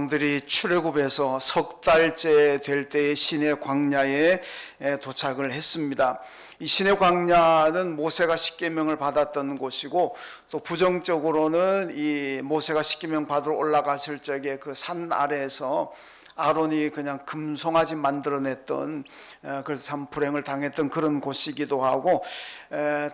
백성들이 출애굽에서 석 달째 될 때에 시내 광야에 도착을 했습니다. 이 시내 광야는 모세가 십계명을 받았던 곳이고, 또 부정적으로는 이 모세가 십계명 받으러 올라갔을 적에 그 산 아래에서 아론이 그냥 금송아지 만들어냈던, 그래서 참 불행을 당했던 그런 곳이기도 하고,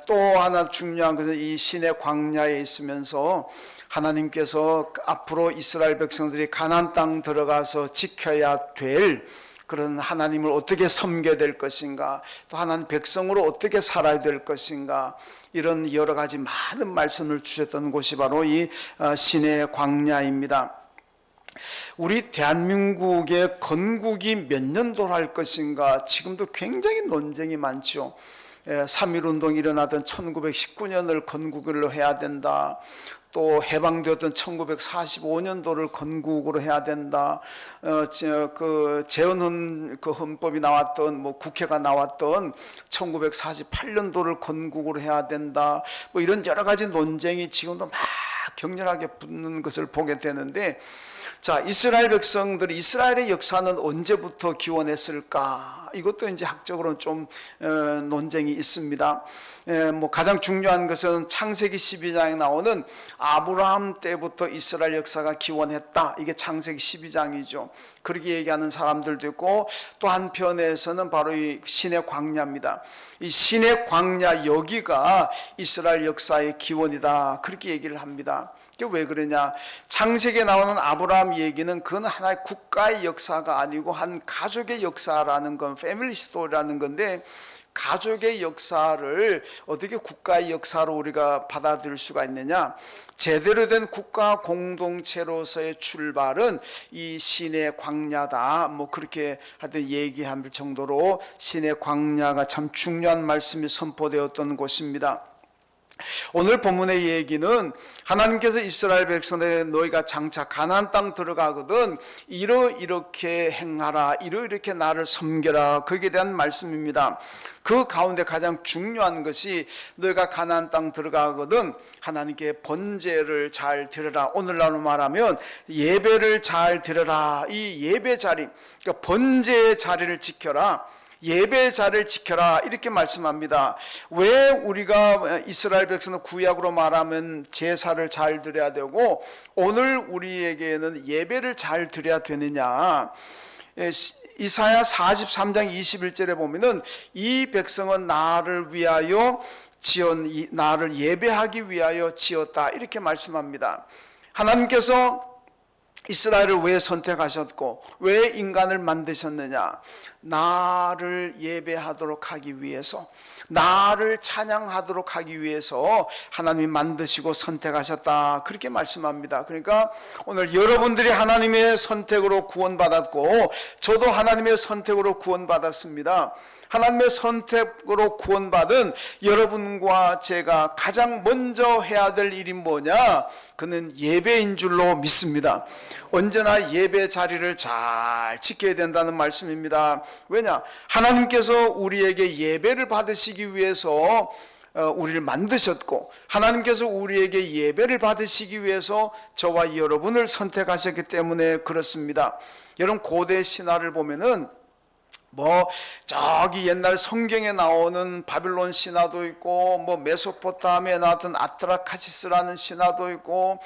또 하나 중요한 것은 이 시내 광야에 있으면서 하나님께서 앞으로 이스라엘 백성들이 가나안 땅 들어가서 지켜야 될 그런 하나님을 어떻게 섬겨야 될 것인가, 또 하나님 백성으로 어떻게 살아야 될 것인가, 이런 여러 가지 많은 말씀을 주셨던 곳이 바로 이 시내 광야입니다. 우리 대한민국의 건국이 몇 년도로 할 것인가, 지금도 굉장히 논쟁이 많죠. 3.1운동이 일어나던 1919년을 건국으로 해야 된다, 또 해방되었던 1945년도를 건국으로 해야 된다, 그 재헌 그 헌법이 나왔던, 뭐 국회가 나왔던 1948년도를 건국으로 해야 된다, 뭐 이런 여러 가지 논쟁이 지금도 막 격렬하게 붙는 것을 보게 되는데, 자, 이스라엘 백성들이, 이스라엘의 역사는 언제부터 기원했을까? 이것도 이제 학적으로는 좀 논쟁이 있습니다. 뭐 가장 중요한 것은 창세기 12장에 나오는 아브라함 때부터 이스라엘 역사가 기원했다, 이게 창세기 12장이죠. 그렇게 얘기하는 사람들도 있고, 또 한편에서는 바로 이 시내 광야입니다. 이 시내 광야 여기가 이스라엘 역사의 기원이다, 그렇게 얘기를 합니다. 왜 그러냐? 창세기에 나오는 아브라함 얘기는 그건 하나의 국가의 역사가 아니고 한 가족의 역사라는 건, 패밀리 스토리라는 건데, 가족의 역사를 어떻게 국가의 역사로 우리가 받아들일 수가 있느냐? 제대로 된 국가 공동체로서의 출발은 이 시내 광야다, 뭐 그렇게 하여튼 얘기할 정도로 시내 광야가 참 중요한 말씀이 선포되었던 곳입니다. 오늘 본문의 얘기는 하나님께서 이스라엘 백성들에게 너희가 장차 가나안 땅 들어가거든 이렇게 행하라, 이렇게 나를 섬겨라, 거기에 대한 말씀입니다. 그 가운데 가장 중요한 것이 너희가 가나안 땅 들어가거든 하나님께 번제를 잘 드려라, 오늘날로 말하면 예배를 잘 드려라. 이 예배 자리, 그러니까 번제의 자리를 지켜라, 예배 자리를 지켜라, 이렇게 말씀합니다. 왜 우리가 이스라엘 백성은 구약으로 말하면 제사를 잘 드려야 되고 오늘 우리에게는 예배를 잘 드려야 되느냐? 이사야 43장 21절에 보면은 이 백성은 나를 위하여 나를 예배하기 위하여 지었다, 이렇게 말씀합니다. 하나님께서 이스라엘을 왜 선택하셨고 왜 인간을 만드셨느냐? 나를 예배하도록 하기 위해서, 나를 찬양하도록 하기 위해서 하나님이 만드시고 선택하셨다, 그렇게 말씀합니다. 그러니까 오늘 여러분들이 하나님의 선택으로 구원받았고 저도 하나님의 선택으로 구원받았습니다. 하나님의 선택으로 구원받은 여러분과 제가 가장 먼저 해야 될 일이 뭐냐? 그는 예배인 줄로 믿습니다. 언제나 예배 자리를 잘 지켜야 된다는 말씀입니다. 왜냐? 하나님께서 우리에게 예배를 받으시기 위해서 우리를 만드셨고, 하나님께서 우리에게 예배를 받으시기 위해서 저와 여러분을 선택하셨기 때문에 그렇습니다. 여러분, 고대 신화를 보면은 저기 옛날 성경에 나오는 바빌론 신화도 있고, 메소포타미아에 나왔던 아트라카시스라는 신화도 있고,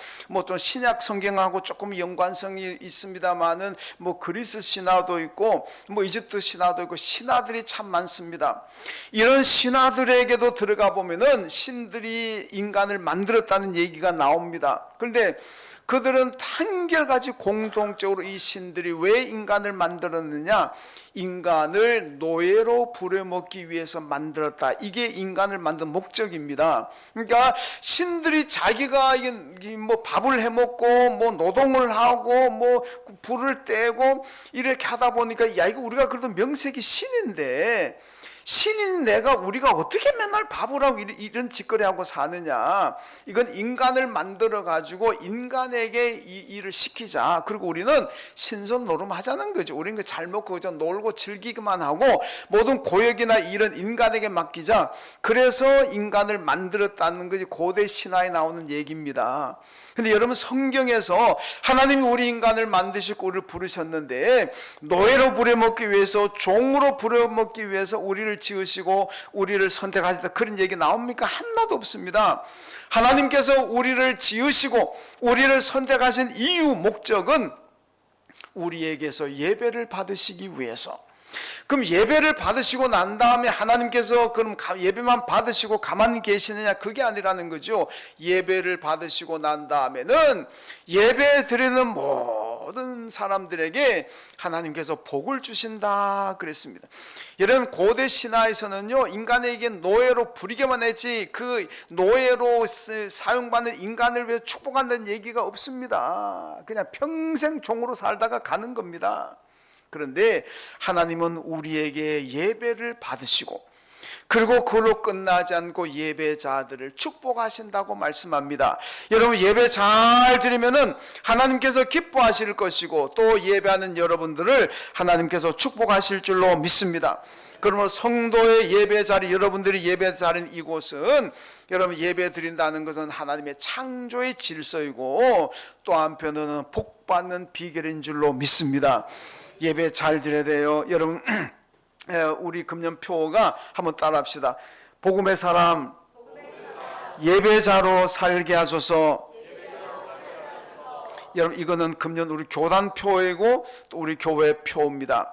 또 신약 성경하고 조금 연관성이 있습니다만은 그리스 신화도 있고, 이집트 신화도 있고, 신화들이 참 많습니다. 이런 신화들에게도 들어가 보면은 신들이 인간을 만들었다는 얘기가 나옵니다. 그런데 그들은 한결같이 공통적으로 이 신들이 왜 인간을 만들었느냐? 인간을 노예로 부려먹기 위해서 만들었다, 이게 인간을 만든 목적입니다. 그러니까 신들이 자기가 밥을 해먹고 노동을 하고 불을 떼고 이렇게 하다 보니까, 야, 이거 우리가 그래도 명색이 신인데 신인 우리가 어떻게 맨날 바보라고 이런 짓거리하고 사느냐. 이건 인간을 만들어 가지고 인간에게 이 일을 시키자. 그리고 우리는 신선 노름하자는 거죠. 우리는 잘 먹고 그저 놀고 즐기기만 하고 모든 고역이나 일은 인간에게 맡기자. 그래서 인간을 만들었다는 것이 고대 신화에 나오는 얘기입니다. 근데 여러분, 성경에서 하나님이 우리 인간을 만드시고 우리를 부르셨는데 노예로 부려먹기 위해서, 종으로 부려먹기 위해서 우리를 지으시고 우리를 선택하셨다, 그런 얘기 나옵니까? 하나도 없습니다. 하나님께서 우리를 지으시고 우리를 선택하신 이유, 목적은 우리에게서 예배를 받으시기 위해서. 그럼 예배를 받으시고 난 다음에 하나님께서 그럼 예배만 받으시고 가만히 계시느냐? 그게 아니라는 거죠. 예배를 받으시고 난 다음에는 예배 드리는 모든 사람들에게 하나님께서 복을 주신다 그랬습니다. 여러분, 고대 신화에서는요, 인간에게 노예로 부리게만 했지 그 노예로 사용받는 인간을 위해 축복한다는 얘기가 없습니다. 그냥 평생 종으로 살다가 가는 겁니다. 그런데 하나님은 우리에게 예배를 받으시고 그리고 그걸로 끝나지 않고 예배자들을 축복하신다고 말씀합니다. 여러분, 예배 잘 드리면은 하나님께서 기뻐하실 것이고 또 예배하는 여러분들을 하나님께서 축복하실 줄로 믿습니다. 그러면 성도의 예배 자리, 여러분들이 예배 자리인 이곳은, 여러분, 예배 드린다는 것은 하나님의 창조의 질서이고 또 한편으로는 복받는 비결인 줄로 믿습니다. 예배 잘 드려야 돼요. 여러분, 우리 금년표가 한번 따라합시다. 복음의 사람, 예배자로 살게 하소서. 여러분, 이거는 금년 우리 교단표이고 또 우리 교회 표입니다.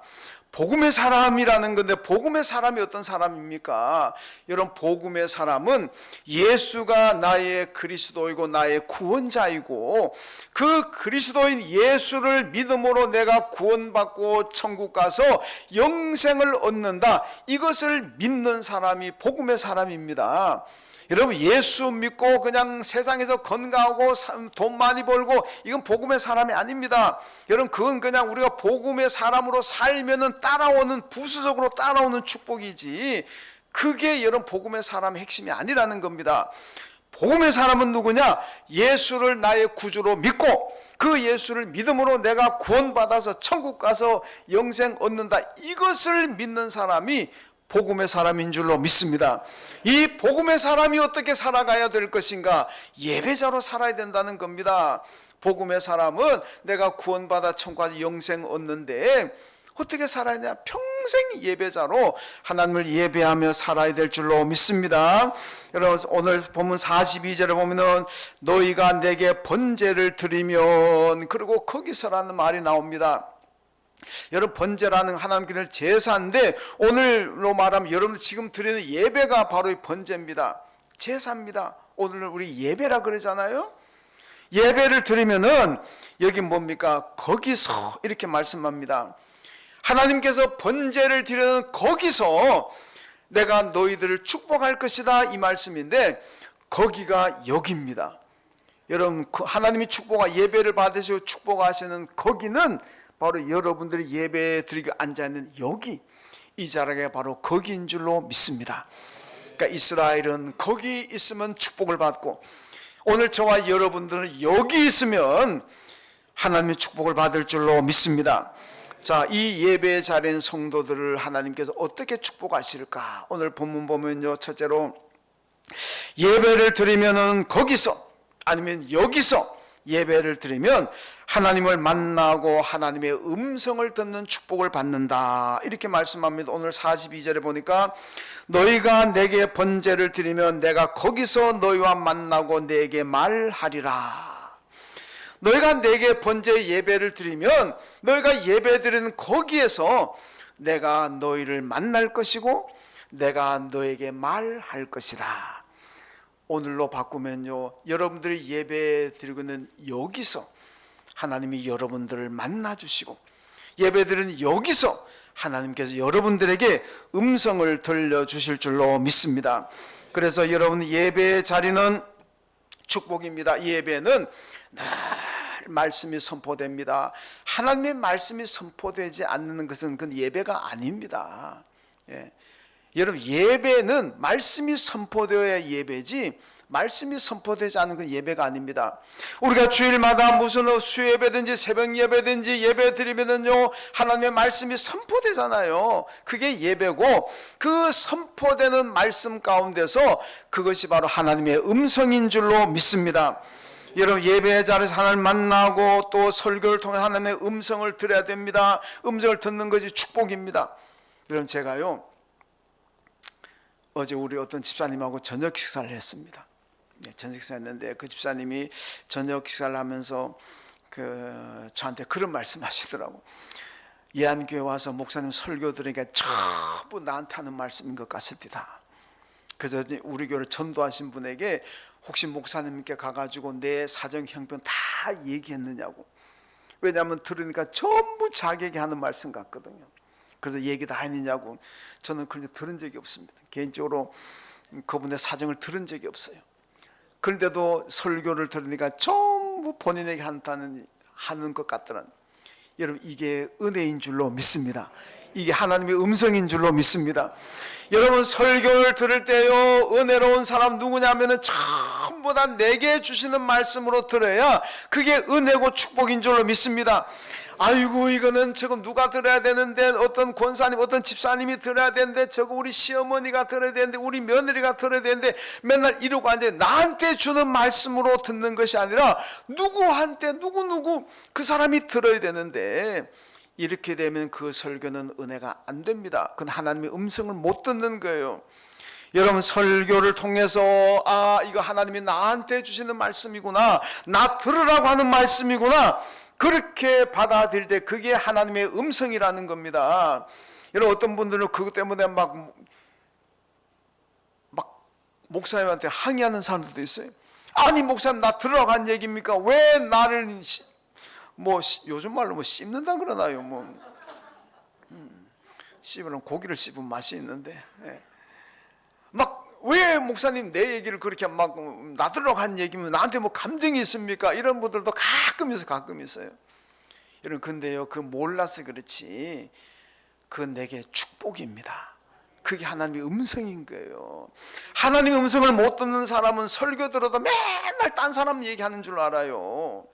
복음의 사람이라는 건데, 복음의 사람이 어떤 사람입니까? 여러분, 복음의 사람은 예수가 나의 그리스도이고 나의 구원자이고 그 그리스도인 예수를 믿음으로 내가 구원받고 천국 가서 영생을 얻는다, 이것을 믿는 사람이 복음의 사람입니다. 여러분, 예수 믿고 그냥 세상에서 건강하고 돈 많이 벌고 이건 복음의 사람이 아닙니다. 여러분, 그건 그냥 우리가 복음의 사람으로 살면은 따라오는, 부수적으로 따라오는 축복이지, 그게 여러분 복음의 사람의 핵심이 아니라는 겁니다. 복음의 사람은 누구냐? 예수를 나의 구주로 믿고 그 예수를 믿음으로 내가 구원받아서 천국 가서 영생 얻는다, 이것을 믿는 사람이 복음의 사람인 줄로 믿습니다. 이 복음의 사람이 어떻게 살아가야 될 것인가? 예배자로 살아야 된다는 겁니다. 복음의 사람은 내가 구원받아 천국까지 영생 얻는데 어떻게 살아야 되냐? 평생 예배자로 하나님을 예배하며 살아야 될 줄로 믿습니다. 여러분, 오늘 본문 42절에 보면은 너희가 내게 번제를 드리면, 그리고 거기서라는 말이 나옵니다. 여러분, 번제라는 하나님께 제사인데 오늘로 말하면 여러분 지금 드리는 예배가 바로 이 번제입니다. 제사입니다. 오늘 우리 예배라 그러잖아요. 예배를 드리면은 여기 뭡니까? 거기서 이렇게 말씀합니다. 하나님께서 번제를 드리는 거기서 내가 너희들을 축복할 것이다, 이 말씀인데 거기가 여기입니다. 여러분, 하나님이 예배를 받으시고 축복하시는 거기는 바로 여러분들이 예배 드리고 앉아있는 여기, 이 자리가 바로 거기인 줄로 믿습니다. 그러니까 이스라엘은 거기 있으면 축복을 받고 오늘 저와 여러분들은 여기 있으면 하나님의 축복을 받을 줄로 믿습니다. 자, 이 예배 자리인 성도들을 하나님께서 어떻게 축복하실까? 오늘 본문 보면요, 첫째로 예배를 드리면은 거기서 아니면 여기서 예배를 드리면 하나님을 만나고 하나님의 음성을 듣는 축복을 받는다, 이렇게 말씀합니다. 오늘 42절에 보니까 너희가 내게 번제를 드리면 내가 거기서 너희와 만나고 내게 말하리라. 너희가 내게 번제 예배를 드리면 너희가 예배 드리는 거기에서 내가 너희를 만날 것이고 내가 너에게 말할 것이다. 오늘로 바꾸면요, 여러분들이 예배 드리고 있는 여기서 하나님이 여러분들을 만나 주시고 예배 드리는 여기서 하나님께서 여러분들에게 음성을 들려주실 줄로 믿습니다. 그래서 여러분, 예배의 자리는 축복입니다. 예배는 늘 말씀이 선포됩니다. 하나님의 말씀이 선포되지 않는 것은 그건 예배가 아닙니다. 예. 여러분, 예배는 말씀이 선포되어야 예배지 말씀이 선포되지 않은 건 예배가 아닙니다. 우리가 주일마다 무슨 수예배든지 새벽 예배든지 예배 드리면은요, 하나님의 말씀이 선포되잖아요. 그게 예배고, 그 선포되는 말씀 가운데서 그것이 바로 하나님의 음성인 줄로 믿습니다. 여러분, 예배 자리에서 하나님을 만나고 또 설교를 통해 하나님의 음성을 들어야 됩니다. 음성을 듣는 것이 축복입니다. 여러분, 제가요, 어제 우리 어떤 집사님하고 저녁 식사를 했습니다. 네, 저녁 식사했는데 그 집사님이 저녁 식사를 하면서 저한테 그런 말씀하시더라고. 예안교회 와서 목사님 설교 들으니까 전부 나한테 하는 말씀인 것 같습니다. 그래서 우리 교회를 전도하신 분에게 혹시 목사님께 가가지고 내 사정 형편 다 얘기했느냐고. 왜냐하면 들으니까 전부 자기에게 하는 말씀 같거든요. 그래서 얘기 다 했느냐고. 저는 그런 적 들은 적이 없습니다. 개인적으로 그분의 사정을 들은 적이 없어요. 그런데도 설교를 들으니까 전부 본인에게 하는 것 같더란. 여러분, 이게 은혜인 줄로 믿습니다. 이게 하나님의 음성인 줄로 믿습니다. 여러분, 설교를 들을 때요, 은혜로운 사람 누구냐면은 전부 다 내게 주시는 말씀으로 들어야 그게 은혜고 축복인 줄로 믿습니다. 아이고, 이거는 저거 누가 들어야 되는데, 어떤 권사님, 어떤 집사님이 들어야 되는데, 저거 우리 시어머니가 들어야 되는데, 우리 며느리가 들어야 되는데, 맨날 이러고 앉아. 나한테 주는 말씀으로 듣는 것이 아니라 누구한테 누구 그 사람이 들어야 되는데, 이렇게 되면 그 설교는 은혜가 안 됩니다. 그건 하나님의 음성을 못 듣는 거예요. 여러분, 설교를 통해서 이거 하나님이 나한테 주시는 말씀이구나, 나 들으라고 하는 말씀이구나, 그렇게 받아들일 때 그게 하나님의 음성이라는 겁니다. 여러분, 어떤 분들은 그것 때문에 막 목사님한테 항의하는 사람들도 있어요. 아니, 목사님, 나 들으라고 한 얘기입니까? 왜 나를 요즘 말로 씹는다 그러나요? 씹으면 고기를 씹으면 맛이 있는데, 왜 목사님 내 얘기를 그렇게 나들라고 한 얘기면 나한테 감정이 있습니까? 이런 분들도 가끔 있어요. 여러분, 근데요, 그 몰라서 그렇지, 그건 내게 축복입니다. 그게 하나님의 음성인 거예요. 하나님의 음성을 못 듣는 사람은 설교 들어도 맨날 딴 사람 얘기하는 줄 알아요.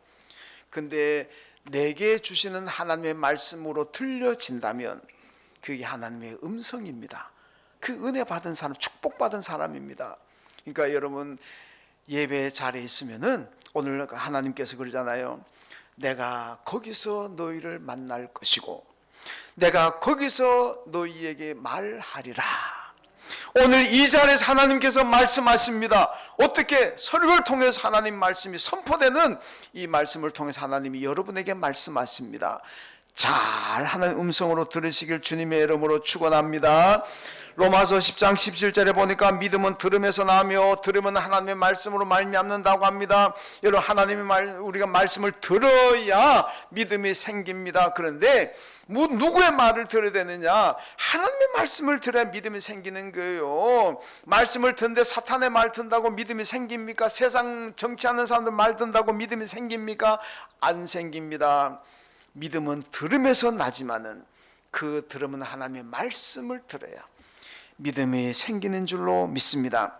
근데 내게 주시는 하나님의 말씀으로 들려진다면 그게 하나님의 음성입니다. 그 은혜 받은 사람, 축복받은 사람입니다. 그러니까 여러분, 예배 자리에 있으면은 오늘 하나님께서 그러잖아요. 내가 거기서 너희를 만날 것이고 내가 거기서 너희에게 말하리라. 오늘 이 자리에서 하나님께서 말씀하십니다. 어떻게? 설교를 통해서 하나님 말씀이 선포되는 이 말씀을 통해서 하나님이 여러분에게 말씀하십니다. 잘 하나님 음성으로 들으시길 주님의 이름으로 축원합니다. 로마서 10장 17절에 보니까 믿음은 들음에서 나며 들음은 하나님의 말씀으로 말미암는다고 합니다. 여러분, 하나님의 우리가 말씀을 들어야 믿음이 생깁니다. 그런데 누구의 말을 들어야 되느냐? 하나님의 말씀을 들어야 믿음이 생기는 거예요. 말씀을 듣는데 사탄의 말 듣는다고 믿음이 생깁니까? 세상 정치하는 사람들 말 듣는다고 믿음이 생깁니까? 안 생깁니다. 믿음은 들음에서 나지만은 그 들음은 하나님의 말씀을 들어야 믿음이 생기는 줄로 믿습니다.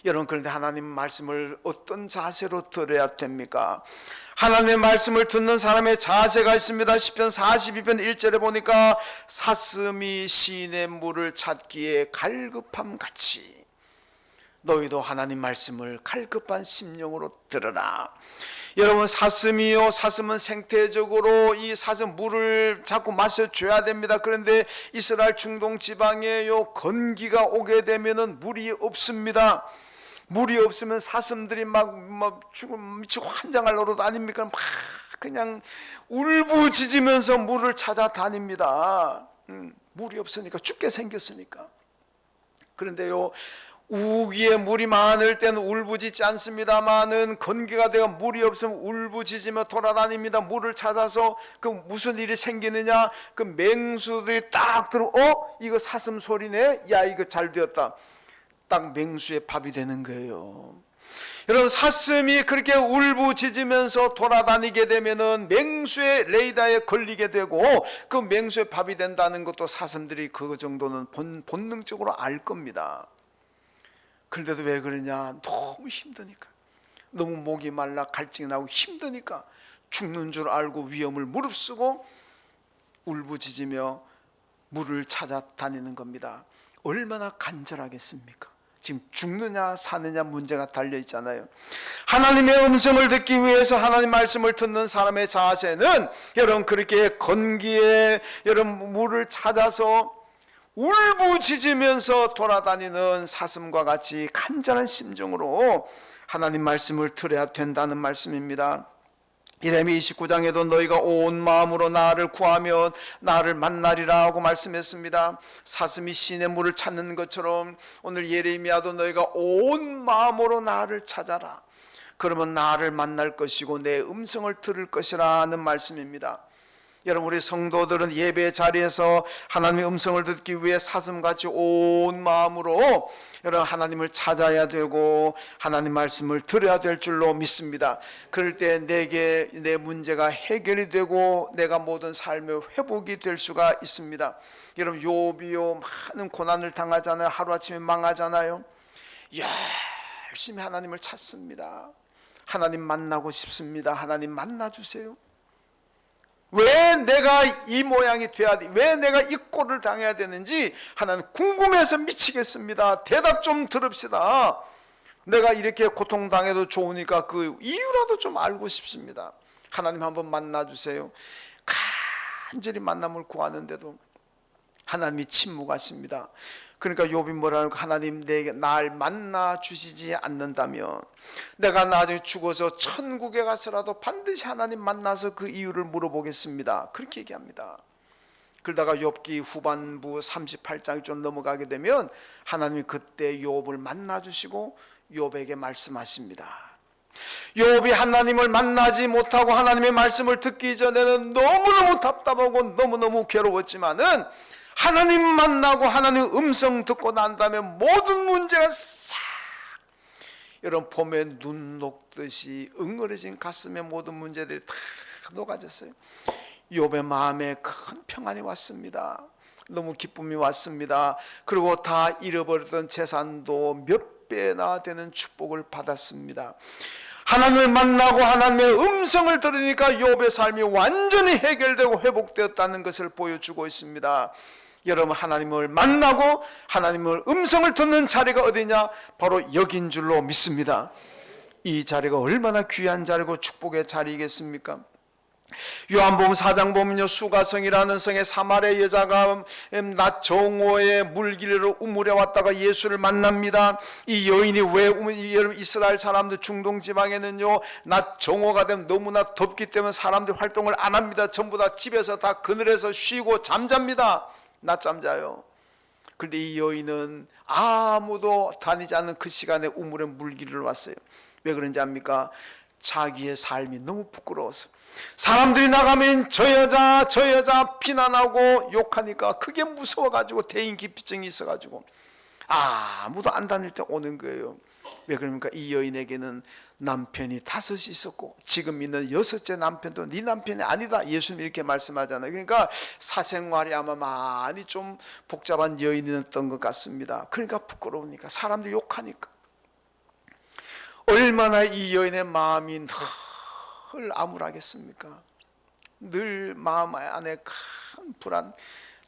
여러분, 그런데 하나님 말씀을 어떤 자세로 들어야 됩니까? 하나님의 말씀을 듣는 사람의 자세가 있습니다. 시편 42편 1절에 보니까 사슴이 시인의 물을 찾기에 갈급함 같이 너희도 하나님 말씀을 갈급한 심령으로 들으라. 여러분, 사슴은 생태적으로 이 사슴 물을 자꾸 마셔줘야 됩니다. 그런데 이스라엘 중동 지방에 건기가 오게 되면은 물이 없습니다. 물이 없으면 사슴들이 미치고 환장할 노릇 아닙니까? 그냥 울부짖으면서 물을 찾아다닙니다. 물이 없으니까, 죽게 생겼으니까. 그런데요, 우기에 물이 많을 때는 울부짖지 않습니다만은 건기가 되어 물이 없으면 울부짖으며 돌아다닙니다. 물을 찾아서 그 무슨 일이 생기느냐? 그 맹수들이 딱 들어, 이거 사슴 소리네. 야, 이거 잘 되었다. 딱 맹수의 밥이 되는 거예요. 여러분, 사슴이 그렇게 울부짖으면서 돌아다니게 되면은 맹수의 레이더에 걸리게 되고 그 맹수의 밥이 된다는 것도 사슴들이 그 정도는 본능적으로 알 겁니다. 그런데도 왜 그러냐? 너무 힘드니까, 너무 목이 말라 갈증이 나고 힘드니까 죽는 줄 알고 위험을 무릅쓰고 울부짖으며 물을 찾아다니는 겁니다. 얼마나 간절하겠습니까? 지금 죽느냐 사느냐 문제가 달려 있잖아요. 하나님의 음성을 듣기 위해서 하나님 말씀을 듣는 사람의 자세는 여러분 그렇게 건기에 여러분 물을 찾아서 울부짖으면서 돌아다니는 사슴과 같이 간절한 심정으로 하나님 말씀을 들어야 된다는 말씀입니다. 예레미야 29장에도 너희가 온 마음으로 나를 구하면 나를 만나리라 하고 말씀했습니다. 사슴이 시냇물을 찾는 것처럼 오늘 예레미야도 너희가 온 마음으로 나를 찾아라. 그러면 나를 만날 것이고 내 음성을 들을 것이라는 말씀입니다. 여러분, 우리 성도들은 예배 자리에서 하나님의 음성을 듣기 위해 사슴같이 온 마음으로 여러분 하나님을 찾아야 되고 하나님 말씀을 들어야 될 줄로 믿습니다. 그럴 때 내게 내 문제가 해결이 되고 내가 모든 삶의 회복이 될 수가 있습니다. 여러분, 욥이요 많은 고난을 당하잖아요. 하루아침에 망하잖아요. 열심히 하나님을 찾습니다. 하나님 만나고 싶습니다. 하나님 만나주세요. 왜 내가 이 모양이 돼야 돼? 왜 내가 이 꼴을 당해야 되는지 하나님 궁금해서 미치겠습니다. 대답 좀 들읍시다. 내가 이렇게 고통당해도 좋으니까 그 이유라도 좀 알고 싶습니다. 하나님 한번 만나주세요. 간절히 만남을 구하는데도 하나님이 침묵하십니다. 그러니까 욥이 뭐라고, 하나님 내게 날 만나 주시지 않는다면 내가 나중에 죽어서 천국에 가서라도 반드시 하나님 만나서 그 이유를 물어보겠습니다. 그렇게 얘기합니다. 그러다가 욥기 후반부 38장이 좀 넘어가게 되면 하나님이 그때 욥을 만나 주시고 욥에게 말씀하십니다. 욥이 하나님을 만나지 못하고 하나님의 말씀을 듣기 전에는 너무너무 답답하고 너무너무 괴로웠지만은 하나님 만나고 하나님 음성 듣고 난 다음에 모든 문제가 싹, 여러분 봄에 눈 녹듯이 응어려진 가슴에 모든 문제들이 다 녹아졌어요. 욥의 마음에 큰 평안이 왔습니다. 너무 기쁨이 왔습니다. 그리고 다 잃어버렸던 재산도 몇 배나 되는 축복을 받았습니다. 하나님을 만나고 하나님의 음성을 들으니까 욥의 삶이 완전히 해결되고 회복되었다는 것을 보여주고 있습니다. 여러분, 하나님을 만나고 하나님의 음성을 듣는 자리가 어디냐? 바로 여긴 줄로 믿습니다. 이 자리가 얼마나 귀한 자리고 축복의 자리이겠습니까? 요한복음 4장 보면요, 수가성이라는 성에 사마리아 여자가 낮 정오에 물길로 우물에 왔다가 예수를 만납니다. 이 여인이 왜 여러분 이스라엘 사람들 중동 지방에는요 낮 정오가 되면 너무나 덥기 때문에 사람들이 활동을 안 합니다. 전부 다 집에서 다 그늘에서 쉬고 잠잡니다. 낮잠 자요. 그런데 이 여인은 아무도 다니지 않는 그 시간에 우물에 물길을 왔어요. 왜 그런지 압니까? 자기의 삶이 너무 부끄러워서 사람들이 나가면 저 여자 비난하고 욕하니까 그게 무서워가지고 대인기피증이 있어가지고 아무도 안 다닐 때 오는 거예요. 왜 그럽니까? 이 여인에게는 남편이 5이 있었고 지금 있는 6째 남편도 네 남편이 아니다, 예수님 이렇게 말씀하잖아요. 그러니까 사생활이 아마 많이 좀 복잡한 여인이었던 것 같습니다. 그러니까 부끄러우니까, 사람들이 욕하니까. 얼마나 이 여인의 마음이 늘 암울하겠습니까? 늘 마음 안에 큰 불안,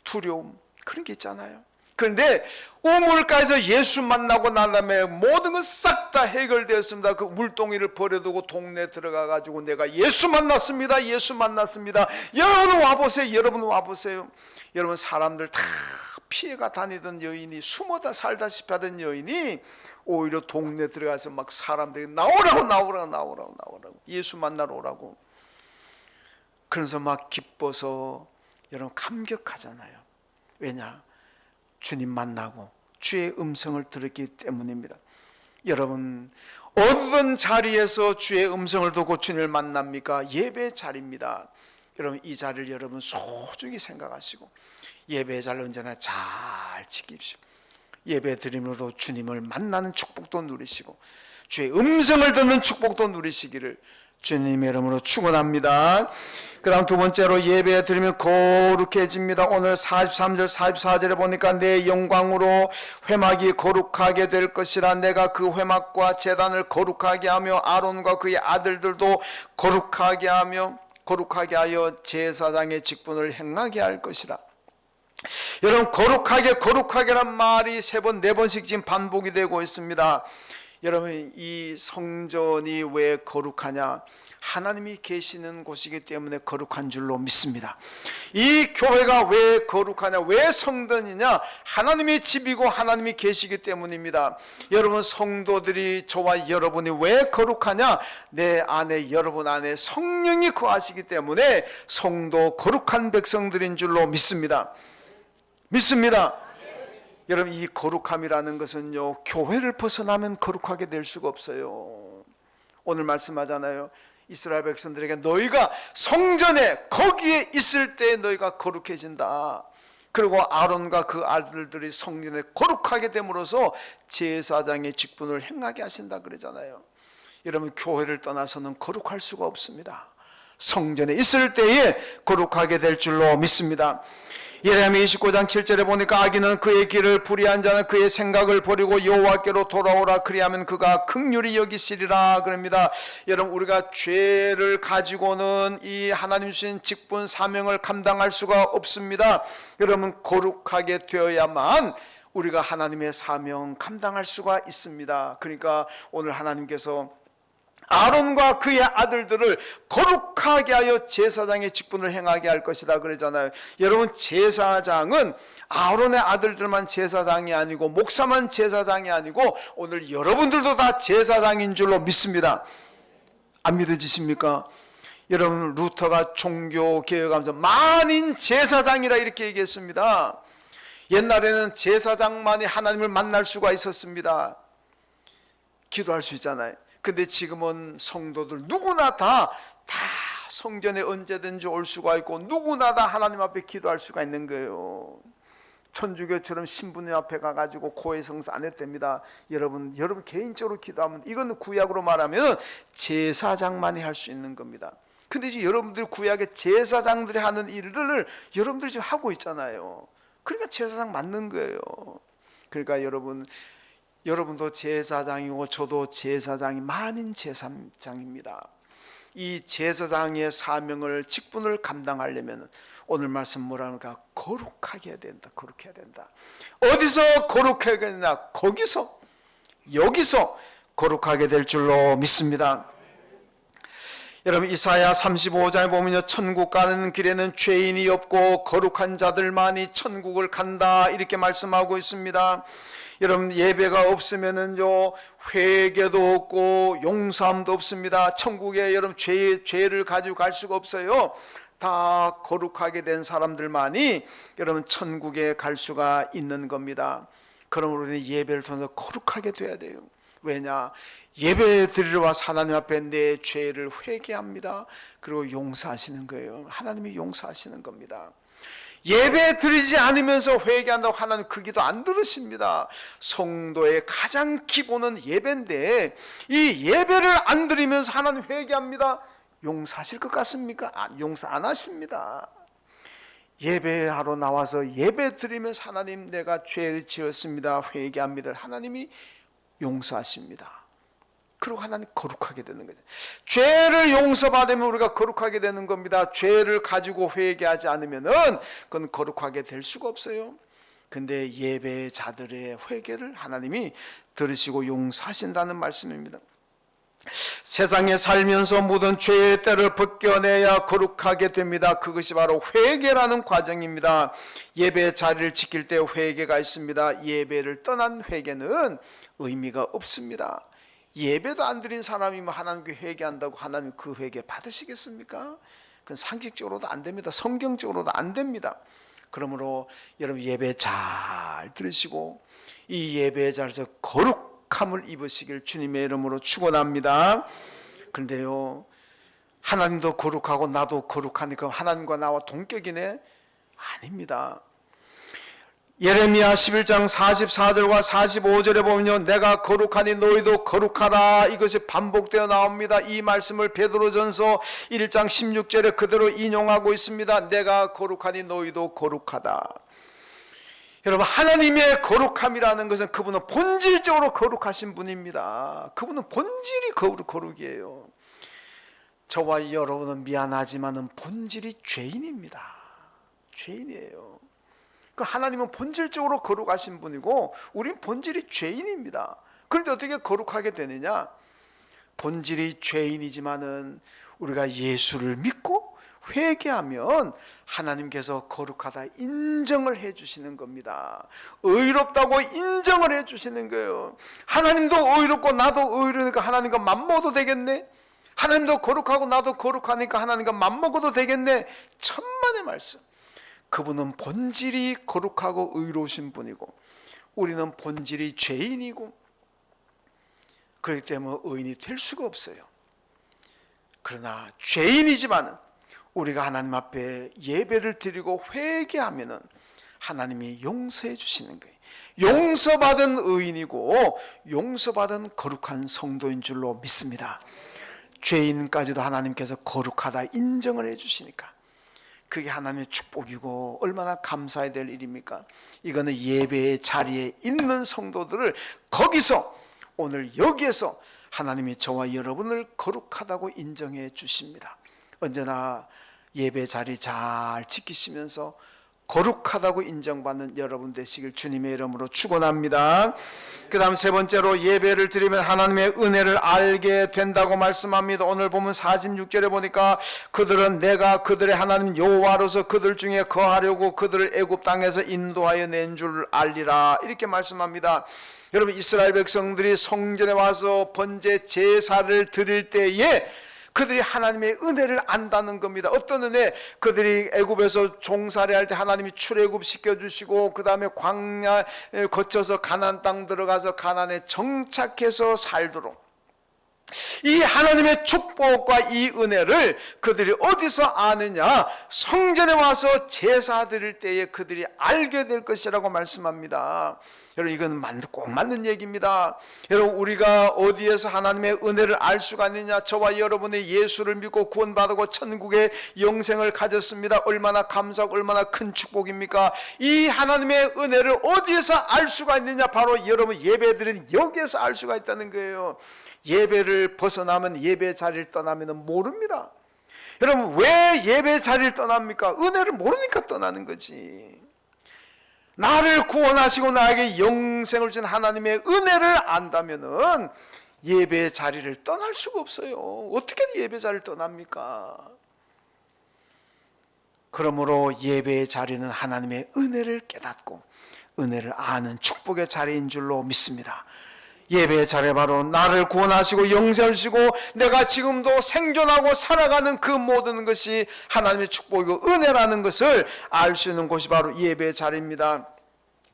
두려움, 그런 게 있잖아요. 그런데 우물가에서 예수 만나고 난 다음에 모든 건 싹 다 해결되었습니다. 그 물동이를 버려두고 동네 들어가가지고 내가 예수 만났습니다. 예수 만났습니다. 여러분 와보세요. 여러분 와보세요. 여러분, 사람들 다 피해가 다니던 여인이, 숨어다 살다시피 하던 여인이 오히려 동네 들어가서 막 사람들이 나오라고 예수 만나러 오라고, 그래서 막 기뻐서 여러분 감격하잖아요. 왜냐? 주님 만나고 주의 음성을 들었기 때문입니다. 여러분, 어떤 자리에서 주의 음성을 듣고 주님을 만납니까? 예배 자리입니다. 여러분, 이 자리를 여러분 소중히 생각하시고 예배 자리를 언제나 잘 지키십시오. 예배 드림으로도 주님을 만나는 축복도 누리시고 주의 음성을 듣는 축복도 누리시기를 주님의 이름으로 축원합니다. 그 다음 두 번째로 예배 드리면 거룩해집니다. 오늘 43절 44절에 보니까 내 영광으로 회막이 거룩하게 될 것이라. 내가 그 회막과 제단을 거룩하게 하며 아론과 그의 아들들도 거룩하게 하여 제사장의 직분을 행하게 할 것이라. 여러분, 거룩하게란 말이 3번 4번씩 지금 반복이 되고 있습니다. 여러분, 이 성전이 왜 거룩하냐? 하나님이 계시는 곳이기 때문에 거룩한 줄로 믿습니다. 이 교회가 왜 거룩하냐? 왜 성전이냐? 하나님의 집이고 하나님이 계시기 때문입니다. 여러분, 성도들이, 저와 여러분이 왜 거룩하냐? 내 안에, 여러분 안에 성령이 거하시기 때문에 성도 거룩한 백성들인 줄로 믿습니다. 여러분, 이 거룩함이라는 것은요, 교회를 벗어나면 거룩하게 될 수가 없어요. 오늘 말씀하잖아요. 이스라엘 백성들에게 너희가 성전에 거기에 있을 때 너희가 거룩해진다. 그리고 아론과 그 아들들이 성전에 거룩하게 됨으로써 제사장의 직분을 행하게 하신다 그러잖아요. 여러분, 교회를 떠나서는 거룩할 수가 없습니다. 성전에 있을 때에 거룩하게 될 줄로 믿습니다. 예레미야 29장 7절에 보니까 악인은 그의 길을 불의한 자는 그의 생각을 버리고 여호와께로 돌아오라. 그리하면 그가 긍휼히 여기시리라 그럽니다. 여러분, 우리가 죄를 가지고는 이 하나님 주신 직분 사명을 감당할 수가 없습니다. 여러분, 거룩하게 되어야만 우리가 하나님의 사명 감당할 수가 있습니다. 그러니까 오늘 하나님께서 아론과 그의 아들들을 거룩하게 하여 제사장의 직분을 행하게 할 것이다 그러잖아요. 여러분, 제사장은 아론의 아들들만 제사장이 아니고 목사만 제사장이 아니고 오늘 여러분들도 다 제사장인 줄로 믿습니다. 안 믿어지십니까? 여러분, 루터가 종교개혁하면서 만인 제사장이라 이렇게 얘기했습니다. 옛날에는 제사장만이 하나님을 만날 수가 있었습니다. 기도할 수 있잖아요. 근데 지금은 성도들 누구나 다 성전에 언제든지 올 수가 있고 누구나 다 하나님 앞에 기도할 수가 있는 거예요. 천주교처럼 신부님 앞에 가가지고 고해성사 안 해도 됩니다. 여러분 개인적으로 기도하면, 이건 구약으로 말하면 제사장만이 할 수 있는 겁니다. 근데 이제 여러분들이 구약의 제사장들이 하는 일들을 여러분들이 지금 하고 있잖아요. 그러니까 제사장 맞는 거예요. 그러니까 여러분도 제사장이고 저도 제사장이 만인 제사장입니다. 이 제사장의 사명을, 직분을 감당하려면 오늘 말씀 뭐라 하니까 거룩하게 해야 된다. 거룩해야 된다. 어디서 거룩하게 되냐? 거기서, 여기서 거룩하게 될 줄로 믿습니다. 여러분, 이사야 35장에 보면요, 천국 가는 길에는 죄인이 없고 거룩한 자들만이 천국을 간다 이렇게 말씀하고 있습니다. 여러분, 예배가 없으면은요, 회개도 없고 용서함도 없습니다. 천국에 여러분 죄를 가지고 갈 수가 없어요. 다 거룩하게 된 사람들만이 여러분 천국에 갈 수가 있는 겁니다. 그러므로 우리는 예배를 통해서 거룩하게 돼야 돼요. 왜냐? 예배 드리러 와서 하나님 앞에 내 죄를 회개합니다. 그리고 용서하시는 거예요. 하나님이 용서하시는 겁니다. 예배 드리지 않으면서 회개한다고 하나님 그 기도 안 들으십니다. 성도의 가장 기본은 예배인데 이 예배를 안 드리면서 하나님 회개합니다. 용서하실 것 같습니까? 용서 안 하십니다. 예배하러 나와서 예배 드리면서 하나님 내가 죄를 지었습니다. 회개합니다. 하나님이 용서하십니다. 그리고 하나님 거룩하게 되는 거죠. 죄를 용서받으면 우리가 거룩하게 되는 겁니다. 죄를 가지고 회개하지 않으면은 그건 거룩하게 될 수가 없어요. 근데 예배자들의 회개를 하나님이 들으시고 용서하신다는 말씀입니다. 세상에 살면서 묻은 죄의 때를 벗겨내야 거룩하게 됩니다. 그것이 바로 회개라는 과정입니다. 예배 자리를 지킬 때 회개가 있습니다. 예배를 떠난 회개는 의미가 없습니다. 예배도 안 드린 사람이면 하나님께 회개한다고 하나님 그 회개 받으시겠습니까? 그건 상식적으로도 안 됩니다. 성경적으로도 안 됩니다. 그러므로 여러분 예배 잘 들으시고 이 예배 자리에서 거룩함을 입으시길 주님의 이름으로 축원합니다. 그런데요, 하나님도 거룩하고 나도 거룩하니까 하나님과 나와 동격이네? 아닙니다. 예레미야 11장 44절과 45절에 보면요, 내가 거룩하니 너희도 거룩하라, 이것이 반복되어 나옵니다. 이 말씀을 베드로전서 1장 16절에 그대로 인용하고 있습니다. 내가 거룩하니 너희도 거룩하다. 여러분, 하나님의 거룩함이라는 것은 그분은 본질적으로 거룩하신 분입니다. 그분은 본질이 거룩이에요. 저와 여러분은 미안하지만은 본질이 죄인입니다. 죄인이에요. 그 하나님은 본질적으로 거룩하신 분이고 우린 본질이 죄인입니다. 그런데 어떻게 거룩하게 되느냐? 본질이 죄인이지만은 우리가 예수를 믿고 회개하면 하나님께서 거룩하다 인정을 해주시는 겁니다. 의롭다고 인정을 해주시는 거예요. 하나님도 의롭고 나도 의로우니까 하나님과 맘먹어도 되겠네. 하나님도 거룩하고 나도 거룩하니까 하나님과 맘먹어도 되겠네. 천만의 말씀. 그분은 본질이 거룩하고 의로우신 분이고 우리는 본질이 죄인이고 그렇기 때문에 의인이 될 수가 없어요. 그러나 죄인이지만 우리가 하나님 앞에 예배를 드리고 회개하면은 하나님이 용서해 주시는 거예요. 용서받은 의인이고 용서받은 거룩한 성도인 줄로 믿습니다. 죄인까지도 하나님께서 거룩하다 인정을 해 주시니까 그게 하나님의 축복이고 얼마나 감사해야 될 일입니까? 이거는 예배의 자리에 있는 성도들을 거기서 오늘 여기에서 하나님이 저와 여러분을 거룩하다고 인정해 주십니다. 언제나 예배 자리 잘 지키시면서 거룩하다고 인정받는 여러분 되시길 주님의 이름으로 축원합니다. 그 다음 세 번째로 예배를 드리면 하나님의 은혜를 알게 된다고 말씀합니다. 오늘 보면 46절에 보니까 그들은 내가 그들의 하나님 여호와로서 그들 중에 거하려고 그들을 애굽 땅에서 인도하여 낸 줄 알리라, 이렇게 말씀합니다. 여러분, 이스라엘 백성들이 성전에 와서 번제 제사를 드릴 때에 그들이 하나님의 은혜를 안다는 겁니다. 어떤 은혜? 그들이 애굽에서 종살이 할 때 하나님이 출애굽 시켜주시고 그 다음에 광야 거쳐서 가나안 땅 들어가서 가나안에 정착해서 살도록 이 하나님의 축복과 이 은혜를 그들이 어디서 아느냐? 성전에 와서 제사 드릴 때에 그들이 알게 될 것이라고 말씀합니다. 여러분, 이건 꼭 맞는 얘기입니다. 여러분, 우리가 어디에서 하나님의 은혜를 알 수가 있느냐? 저와 여러분의 예수를 믿고 구원받고 천국의 영생을 가졌습니다. 얼마나 감사하고 얼마나 큰 축복입니까? 이 하나님의 은혜를 어디에서 알 수가 있느냐? 바로 여러분 예배드린 여기에서 알 수가 있다는 거예요. 예배를 벗어나면, 예배 자리를 떠나면 모릅니다. 여러분, 왜 예배 자리를 떠납니까? 은혜를 모르니까 떠나는 거지. 나를 구원하시고 나에게 영생을 준 하나님의 은혜를 안다면은 예배 자리를 떠날 수가 없어요. 어떻게 예배 자리를 떠납니까? 그러므로 예배의 자리는 하나님의 은혜를 깨닫고 은혜를 아는 축복의 자리인 줄로 믿습니다. 예배의 자리, 바로 나를 구원하시고 영생을 주시고 내가 지금도 생존하고 살아가는 그 모든 것이 하나님의 축복이고 은혜라는 것을 알 수 있는 곳이 바로 예배의 자리입니다.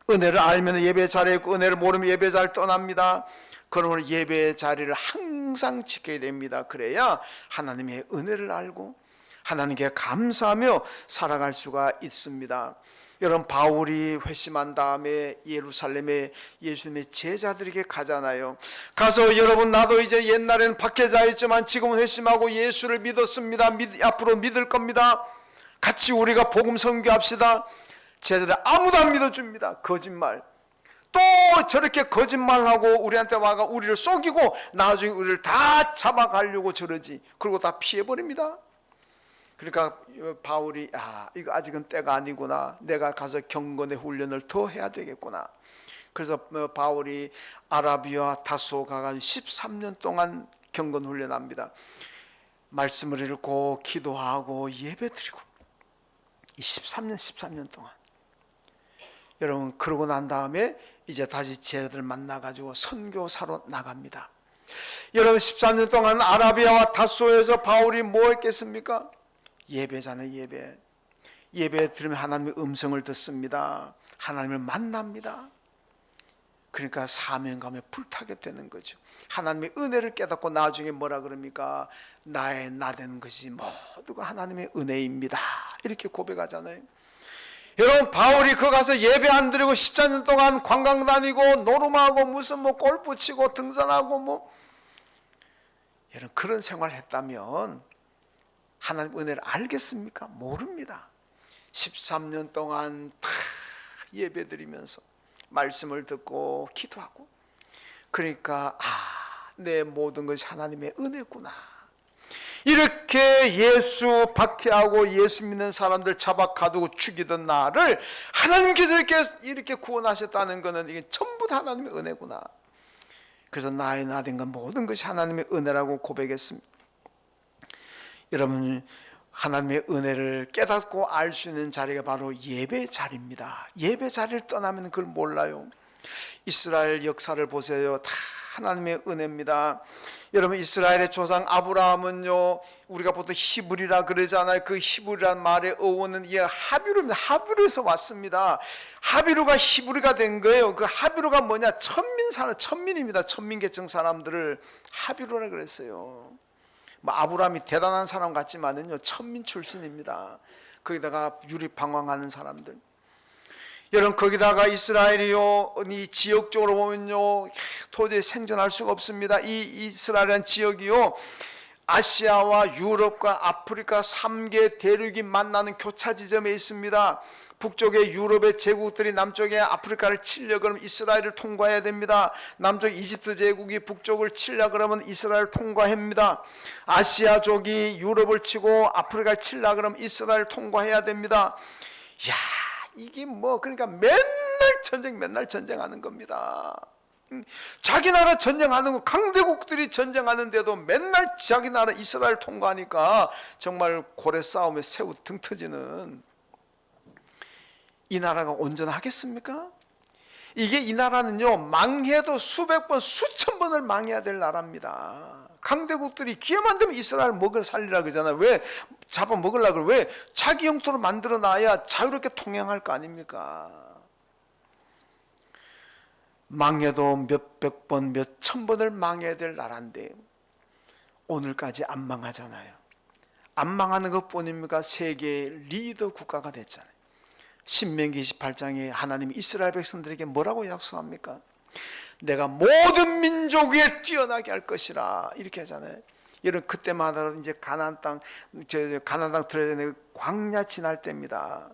은혜를 알면 예배의 자리에 있고 은혜를 모르면 예배의 자리를 떠납니다. 그러므로 예배의 자리를 항상 지켜야 됩니다. 그래야 하나님의 은혜를 알고 하나님께 감사하며 살아갈 수가 있습니다. 여러분, 바울이 회심한 다음에 예루살렘에 예수님의 제자들에게 가잖아요. 가서 여러분, 나도 이제 옛날에는 박해자였지만 지금은 회심하고 예수를 믿었습니다. 앞으로 믿을 겁니다. 같이 우리가 복음 선교합시다. 제자들 아무도 안 믿어줍니다. 거짓말. 또 저렇게 거짓말하고 우리한테 와가 우리를 속이고 나중에 우리를 다 잡아가려고 저러지. 그리고 다 피해버립니다. 그러니까 바울이 이거 아직은 때가 아니구나. 내가 가서 경건의 훈련을 더 해야 되겠구나. 그래서 바울이 아라비아 다소 가가지고 13년 동안 경건 훈련합니다. 말씀을 읽고 기도하고 예배드리고 이 13년 동안. 여러분, 그러고 난 다음에 이제 다시 제자들 만나가지고 선교사로 나갑니다. 여러분, 13년 동안 아라비아와 다소에서 바울이 뭐 했겠습니까? 예배잖아요. 예배 들으면 하나님의 음성을 듣습니다. 하나님을 만납니다. 그러니까 사명감에 불타게 되는 거죠. 하나님의 은혜를 깨닫고 나중에 뭐라 그럽니까? 나의 나 되는 것이 모두가 하나님의 은혜입니다. 이렇게 고백하잖아요. 여러분, 바울이 거 가서 예배 안 드리고 14년 동안 관광 다니고 노름하고 무슨 뭐 골프 치고 등산하고 뭐 여러분 그런 생활을 했다면 하나님 은혜를 알겠습니까? 모릅니다. 13년 동안 다 예배 드리면서 말씀을 듣고 기도하고, 그러니까 내 모든 것이 하나님의 은혜구나. 이렇게 예수 박해하고 예수 믿는 사람들 잡아 가두고 죽이던 나를 하나님께서 이렇게 구원하셨다는 것은 이게 전부 다 하나님의 은혜구나. 그래서 나의 나 된 건 모든 것이 하나님의 은혜라고 고백했습니다. 여러분, 하나님의 은혜를 깨닫고 알 수 있는 자리가 바로 예배 자리입니다. 예배 자리를 떠나면 그걸 몰라요. 이스라엘 역사를 보세요. 다 하나님의 은혜입니다. 여러분, 이스라엘의 조상 아브라함은요, 우리가 보통 히브리라 그러잖아요. 그 히브리란 말의 어원은 이게 하비루입니다. 하비루에서 왔습니다. 하비루가 히브리가 된 거예요. 그 하비루가 뭐냐? 천민입니다. 천민계층 사람들을 하비루라 그랬어요. 뭐 아브라함이 대단한 사람 같지만은요, 천민 출신입니다. 거기다가 유리방황하는 사람들. 여러분, 거기다가 이스라엘이요, 이 지역적으로 보면요, 도저히 생존할 수가 없습니다. 이 이스라엘이라는 지역이요, 아시아와 유럽과 아프리카 3개 대륙이 만나는 교차 지점에 있습니다. 북쪽의 유럽의 제국들이 남쪽의 아프리카를 치려 그러면 이스라엘을 통과해야 됩니다. 남쪽 이집트 제국이 북쪽을 치려 그러면 이스라엘을 통과합니다. 아시아 쪽이 유럽을 치고 아프리카를 치려 그러면 이스라엘을 통과해야 됩니다. 이야, 이게 뭐, 그러니까 맨날 전쟁하는 겁니다. 자기 나라 전쟁하는 거, 강대국들이 전쟁하는데도 맨날 자기 나라 이스라엘 통과하니까 정말 고래 싸움에 새우 등 터지는, 이 나라가 온전하겠습니까? 이게, 이 나라는요, 망해도 수백 번 수천 번을 망해야 될 나라입니다. 강대국들이 기회만 되면 이스라엘 먹여 살리라 그러잖아요. 왜 잡아먹으려고? 왜? 자기 영토로 만들어 놔야 자유롭게 통행할 거 아닙니까? 망해도 몇백 번, 몇천 번을 망해야 될 나라인데 오늘까지 안 망하잖아요. 안 망하는 것뿐입니까? 세계의 리더 국가가 됐잖아요. 신명기 28장에 하나님이 이스라엘 백성들에게 뭐라고 약속합니까? 내가 모든 민족 위에 뛰어나게 할 것이라, 이렇게 하잖아요. 여러분, 그때마다 이제 가나안 땅 들어야 되는 광야 지날 때입니다.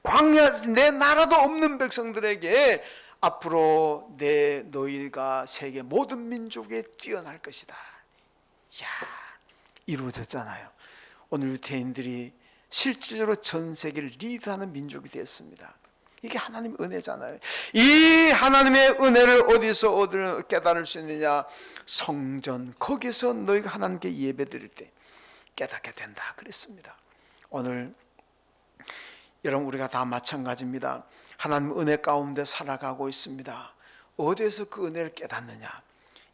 광야, 내 나라도 없는 백성들에게 앞으로 너희가 세계 모든 민족에 뛰어날 것이다. 이야, 이루어졌잖아요. 오늘 유대인들이 실질적으로 전 세계를 리드하는 민족이 되었습니다. 이게 하나님의 은혜잖아요. 이 하나님의 은혜를 어디서 깨달을 수 있느냐? 성전, 거기서 너희가 하나님께 예배 드릴 때 깨닫게 된다 그랬습니다. 오늘 여러분, 우리가 다 마찬가지입니다. 하나님 은혜 가운데 살아가고 있습니다. 어디에서 그 은혜를 깨닫느냐?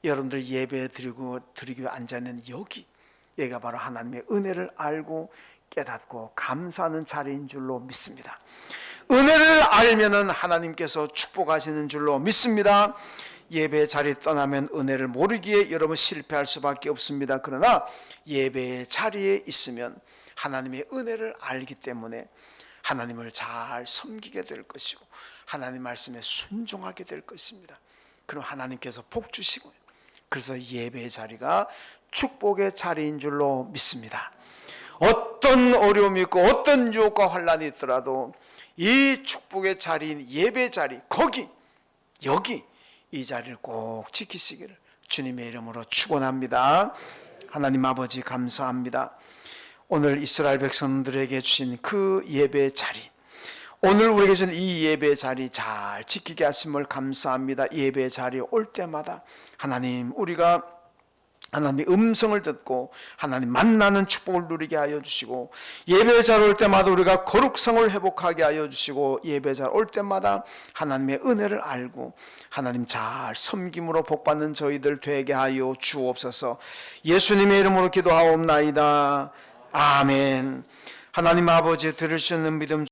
여러분들 예배 드리기 위해 앉아있는 여기가 바로 하나님의 은혜를 알고 깨닫고 감사하는 자리인 줄로 믿습니다. 은혜를 알면은 하나님께서 축복하시는 줄로 믿습니다. 예배 자리 떠나면 은혜를 모르기에 여러분 실패할 수밖에 없습니다. 그러나 예배 자리에 있으면 하나님의 은혜를 알기 때문에 하나님을 잘 섬기게 될 것이고 하나님 말씀에 순종하게 될 것입니다. 그럼 하나님께서 복 주시고요. 그래서 예배 자리가 축복의 자리인 줄로 믿습니다. 어떤 어려움이 있고 어떤 유혹과 환란이 있더라도 이 축복의 자리인 예배 자리, 여기 이 자리를 꼭 지키시기를 주님의 이름으로 축원합니다. 하나님 아버지 감사합니다. 오늘 이스라엘 백성들에게 주신 그 예배 자리, 오늘 우리에게 주신 이 예배 자리 잘 지키게 하심을 감사합니다. 예배 자리에 올 때마다 하나님, 우리가 하나님의 음성을 듣고 하나님 만나는 축복을 누리게 하여 주시고, 예배자로 올 때마다 우리가 거룩성을 회복하게 하여 주시고, 예배자로 올 때마다 하나님의 은혜를 알고 하나님 잘 섬김으로 복받는 저희들 되게 하여 주옵소서. 예수님의 이름으로 기도하옵나이다. 아멘. 하나님 아버지, 들으시는 믿음